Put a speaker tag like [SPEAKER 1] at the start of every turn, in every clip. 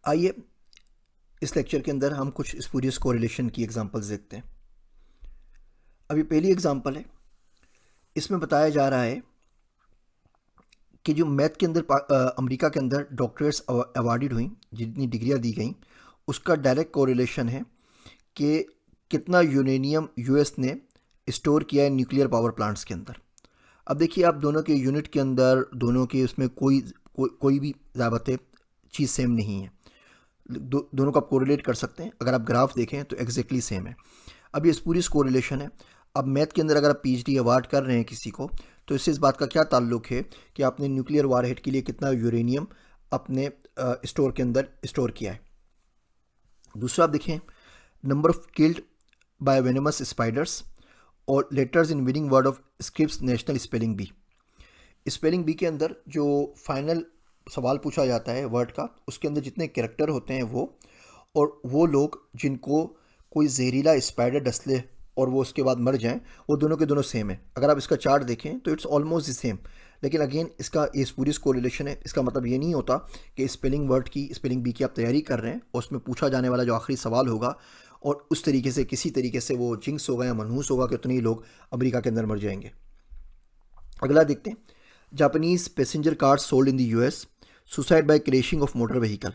[SPEAKER 1] आइए इस लेक्चर के अंदर हम कुछ स्पूरियस कोरिलेशन की एग्जांपल्स देखते हैं। अभी पहली एग्जांपल है, इसमें बताया जा रहा है कि जो मैथ के अंदर अमेरिका के अंदर डॉक्टरेट्स अवार्डेड हुई, जितनी डिग्रियां दी गई, उसका डायरेक्ट कोरिलेशन है कि कितना यूरेनियम यूएस ने स्टोर किया है न्यूक्लियर पावर प्लांट्स के अंदर। अब देखिए, आप दोनों के यूनिट के अंदर, दोनों के उसमें कोई भी ज़ाबते चीज़ सेम नहीं है। दोनों को आप कोरिलेट कर सकते हैं। अगर आप ग्राफ देखें तो एग्जैक्टली सेम है। अब ये पूरी कोरिलेशन है। अब मैथ के अंदर अगर आप पीएचडी अवार्ड कर रहे हैं किसी को, तो इससे इस बात का क्या ताल्लुक है कि आपने न्यूक्लियर वारहेड के लिए कितना यूरेनियम अपने स्टोर के अंदर स्टोर किया है। दूसरा आप देखें, number of killed by venomous spiders और letters in winning word of Scripps National Spelling Bee. Spelling bee के अंदर जो फाइनल सवाल पूछा जाता है वर्ड का, उसके अंदर जितने कैरेक्टर होते हैं वो, और वो लोग जिनको कोई जहरीला स्पाइडर डस ले और वो उसके बाद मर जाएं, वो दोनों के दोनों सेम है। अगर आप इसका चार्ट देखें तो इट्स ऑलमोस्ट द सेम। लेकिन अगेन इसका ये पूरी कोरिलेशन है। इसका मतलब ये नहीं होता कि स्पेलिंग वर्ड की, स्पेलिंग बी की आप तैयारी कर रहे हैं और उसमें पूछा जाने वाला जो आखिरी सवाल होगा और उस तरीके से किसी तरीके से वो जिंक्स होगा या मनहूस होगा कि उतने ही लोग अमेरिका के अंदर मर जाएंगे। अगला देखते हैं, Japanese passenger cars sold in the US, suicide bye crashing of motor vehicle.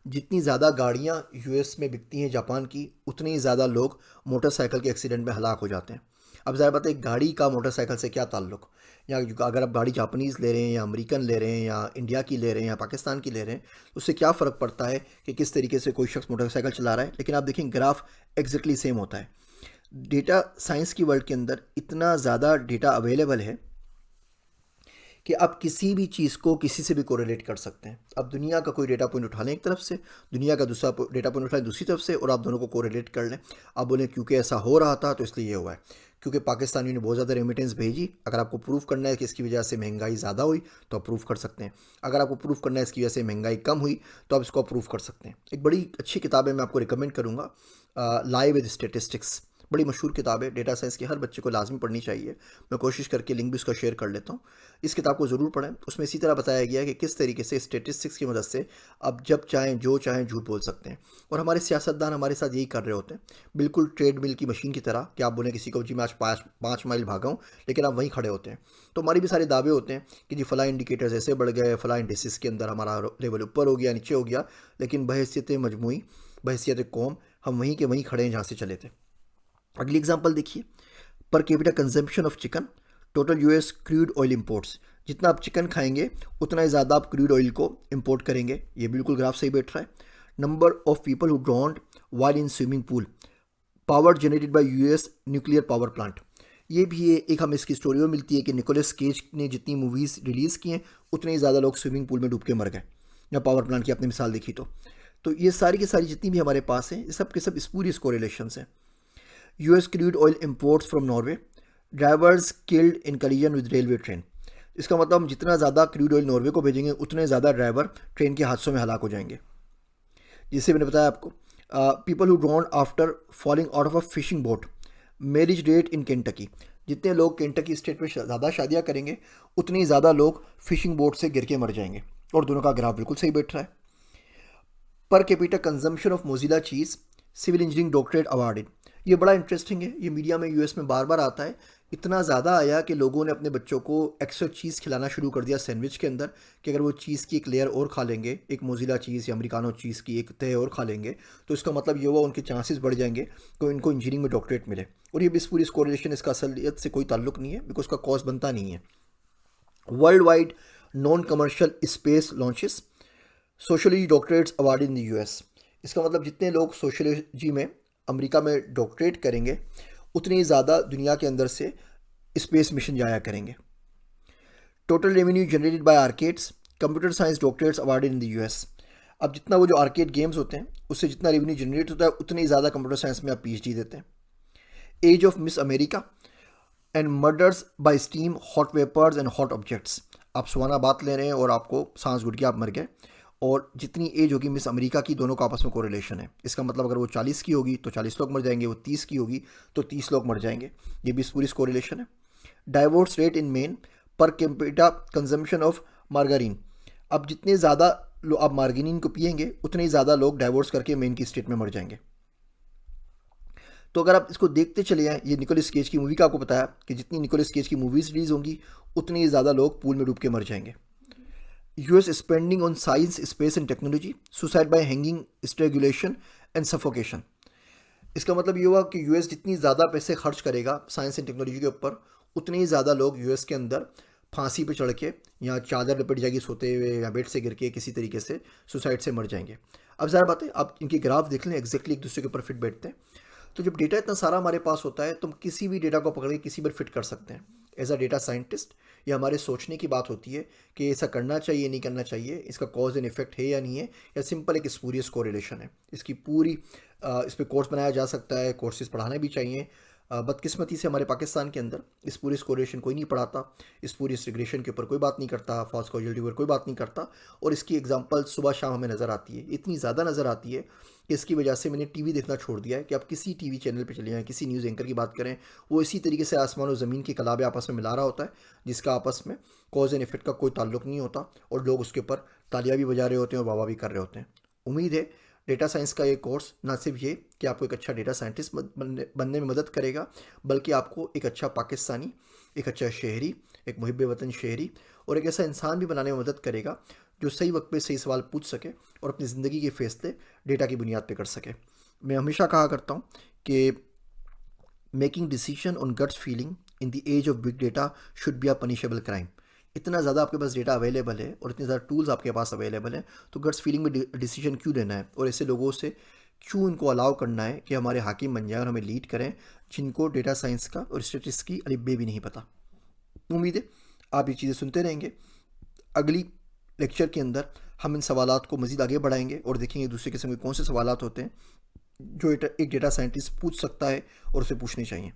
[SPEAKER 1] जितनी ज़्यादा गाड़ियाँ यूएस में बिकती हैं जापान की, उतने ही ज़्यादा लोग मोटरसाइकिल के एक्सीडेंट में हलाक हो जाते हैं। अब ज़ाहिर बात है, गाड़ी का मोटरसाइकिल से क्या ताल्लुक, या अगर आप गाड़ी जापानीज़ ले रहे हैं या अमेरिकन ले रहे हैं या इंडिया की ले रहे हैं या पाकिस्तान की ले रहे हैं, तो उससे क्या फ़र्क पड़ता है कि किस तरीके से कोई शख्स मोटरसाइकिल चला रहा है। लेकिन आप देखें, ग्राफ एग्जैक्टली सेम होता है। डेटा साइंस की वर्ल्ड के अंदर इतना ज़्यादा डेटा अवेलेबल है कि आप किसी भी चीज़ को किसी से भी कोरिलेट कर सकते हैं। अब दुनिया का कोई डेटा पॉइंट उठा लें एक तरफ से, दुनिया का दूसरा डेटा पॉइंट उठा लें दूसरी तरफ से, और आप दोनों को कोरिलेट कर लें। आप बोलें क्योंकि ऐसा हो रहा था तो इसलिए ये हुआ है, क्योंकि पाकिस्तानियों ने बहुत ज़्यादा रेमिटेंस भेजी। अगर आपको प्रूफ करना है कि इसकी वजह से महंगाई ज़्यादा हुई तो आप प्रूफ कर सकते हैं। अगर आपको प्रूफ करना है इसकी वजह से महंगाई कम हुई तो आप इसको प्रूफ कर सकते हैं। एक बड़ी अच्छी किताब है, मैं आपको रिकमेंड करूँगा, लाइव विद स्टेटिस्टिक्स। बड़ी मशहूर किताब है, डेटा साइंस की हर बच्चे को लाजमी पढ़नी चाहिए। मैं कोशिश करके लिंक भी उसका शेयर कर लेता हूँ। इस किताब को ज़रूर पढ़ें। उसमें इसी तरह बताया गया है कि किस तरीके से स्टेटिस्टिक्स की मदद से अब जब चाहें जो चाहें झूठ बोल सकते हैं। और हमारे सियासतदान हमारे साथ यही कर रहे होते हैं, बिल्कुल ट्रेड मिल की मशीन की तरह, कि आप बोलें किसी को जी मैं आज 5 माइल भागा हूँ, लेकिन आप वहीं खड़े होते हैं। तो हमारे भी सारे दावे होते हैं कि जी फ़लाँ इंडिकेटर्स ऐसे बढ़ गए, फ़लाँ इंडिसेस के अंदर हमारा लेवल ऊपर हो गया, नीचे हो गया, लेकिन बहैसियत मजमूई, बहैसियत कौम हम वहीं के वहीं खड़े हैं जहाँ से चले थे। अगली एग्जांपल देखिए, पर capita consumption of chicken, total US crude oil imports. जितना आप चिकन खाएंगे उतना ही ज़्यादा आप क्रूड ऑयल को इंपोर्ट करेंगे। ये बिल्कुल ग्राफ सही बैठ रहा है। Number of people who ड्रॉन्ड while in swimming pool, power generated by US nuclear power plant. ये भी एक हमें इसकी स्टोरी में मिलती है कि निकोलस केज ने जितनी मूवीज़ रिलीज़ की हैं उतने ही ज़्यादा लोग स्विमिंग पूल में डूब के मर गए, या पावर प्लांट की आपने मिसाल देखी तो ये सारी की सारी जितनी भी हमारे पास हैं, ये सब के सब स्पूरियस कोरिलेशंस हैं। US crude oil imports from Norway, drivers killed in collision with railway train। इसका मतलब हम जितना ज़्यादा क्रूड ऑयल नॉर्वे को भेजेंगे उतने ज़्यादा ड्राइवर ट्रेन के हादसों में हलाक हो जाएंगे। जिससे मैंने बताया आपको, people who drawn after falling out of a fishing boat, marriage rate in Kentucky. जितने लोग केंटकी स्टेट में ज़्यादा शादियाँ करेंगे उतनी ज़्यादा लोग फिशिंग बोट से गिर के मर जाएंगे। और दोनों का ग्राफ बिल्कुल सही बैठ रहा है। Per capita consumption of mozzarella cheese, civil engineering doctorate awarded. ये बड़ा इंटरेस्टिंग है, ये मीडिया में यूएस में बार बार आता है। इतना ज़्यादा आया कि लोगों ने अपने बच्चों को एक्स्ट्रा चीज़ खिलाना शुरू कर दिया सैंडविच के अंदर, कि अगर वो चीज़ की एक लेयर और खा लेंगे, एक मोजिला चीज़ या अमेरिकानो चीज़ की एक तय और खा लेंगे, तो इसका मतलब ये हुआ उनके चांसेस बढ़ जाएंगे तो इनको इंजीनियरिंग में डॉक्टरेट मिले। और ये भी पूरी कोरिलेशन इसका असलियत से कोई ताल्लुक नहीं है, बिकॉज उसका कॉस्ट बनता नहीं है। World wide non commercial space launches, socially doctorates award in the US. इसका मतलब जितने लोग सोशोलॉजी में अमेरिका में डॉक्टरेट करेंगे उतनी ही ज़्यादा दुनिया के अंदर से स्पेस मिशन जाया करेंगे। Total revenue generated by arcades, computer science doctorates awarded in the US. अब जितना वो जो आर्केड गेम्स होते हैं उससे जितना रेवेन्यू जनरेट होता है उतनी ज़्यादा कंप्यूटर साइंस में आप पीएचडी देते हैं। Age of Miss America and murders by steam, hot vapours and hot objects. आप सुहाना बात ले रहे हैं और आपको सांस घुट के आप मर गए, और जितनी एज होगी मिस अमेरिका की, दोनों का आपस में कोरिलेशन है। इसका मतलब अगर वो 40 की होगी तो 40 लोग मर जाएंगे, वो 30 की होगी तो 30 लोग मर जाएंगे। ये भी पूरी कोरिलेशन है। Divorce rate in Maine, per capita consumption of margarine. अब जितने ज़्यादा आप मार्गिनिन को पिएंगे उतने ही ज़्यादा लोग डाइवोर्स करके मेन की स्टेट में मर जाएंगे। तो अगर आप इसको देखते चले जाएं, ये निकोलस केज की मूवी का आपको बताया कि जितनी निकोलस केज की मूवीज़ रिलीज़ होंगी उतनी ही ज़्यादा लोग पूल में डूब के मर जाएंगे। US spending on science, space and technology, suicide by hanging, strangulation and suffocation. इसका मतलब ये हुआ कि यूएस जितनी ज़्यादा पैसे खर्च करेगा साइंस एंड टेक्नोलॉजी के ऊपर, उतने ही ज़्यादा लोग यूएस के अंदर फांसी पे चढ़ के या चादर लपेट जाएगी सोते हुए या बेड से गिर के किसी तरीके से सुसाइड से मर जाएंगे। अब ज़रा बात है, आप इनके ग्राफ देख लें, एग्जैक्टली एक दूसरे के ऊपर फिट बैठते हैं। तो जब डेटा इतना सारा हमारे पास होता है तो हम किसी भी डेटा को पकड़ के किसी पर फिट कर सकते हैं। एज अ डेटा साइंटिस्ट ये हमारे सोचने की बात होती है कि ऐसा करना चाहिए नहीं करना चाहिए, इसका कॉज एंड इफेक्ट है या नहीं है, या सिंपल एक स्पूरियस कोरिलेशन है। इसकी पूरी इस पर कोर्स बनाया जा सकता है, कोर्सेज पढ़ाने भी चाहिए। बदकिस्मती से हमारे पाकिस्तान के अंदर इस पूरी कोरिलेशन कोई नहीं पढ़ाता, इस पूरी रिग्रेशन के ऊपर कोई बात नहीं करता, फॉल्स कॉजलिटी पर कोई बात नहीं करता, और इसकी एग्जांपल सुबह शाम हमें नज़र आती है, इतनी ज़्यादा नज़र आती है कि इसकी वजह से मैंने टीवी देखना छोड़ दिया है। कि आप किसी टीवी चैनल पे चले जाएं, किसी न्यूज़ एंकर की बात करें, वो इसी तरीके से आसमान और ज़मीन की कलाबे आपस में मिला रहा होता है, जिसका आपस में कॉज एंड इफेक्ट का कोई ताल्लुक नहीं होता, और लोग उसके ऊपर तालियां भी बजा रहे होते हैं और वाह वाह भी कर रहे होते हैं। उम्मीद है डेटा साइंस का ये कोर्स ना सिर्फ ये कि आपको एक अच्छा डेटा साइंटिस्ट बनने में मदद करेगा, बल्कि आपको एक अच्छा पाकिस्तानी, एक अच्छा शहरी, एक मुहिब वतन शहरी और एक ऐसा इंसान भी बनाने में मदद करेगा जो सही वक्त पे सही सवाल पूछ सके और अपनी ज़िंदगी के फैसले डेटा की बुनियाद पे कर सके। मैं हमेशा कहा करता हूँ कि making decision on guts feeling in the age of big data should be a punishable crime. इतना ज़्यादा आपके पास डेटा अवेलेबल है और इतने ज़्यादा टूल्स आपके पास अवेलेबल हैं, तो गट्स फीलिंग में डिसीजन क्यों लेना है और ऐसे लोगों से क्यों इनको अलाउ करना है कि हमारे हाकिम बन जाए और हमें लीड करें, जिनको डेटा साइंस का और स्टेटिस्टिक्स की अलिबे भी नहीं पता। उम्मीद है आप ये चीज़ें सुनते रहेंगे। अगली लेक्चर के अंदर हम इन सवालात को मज़ीद आगे बढ़ाएंगे और देखेंगे दूसरे किस्म के कौन से सवालात होते हैं जो एक डेटा साइंटिस्ट पूछ सकता है और उसे पूछने चाहिए।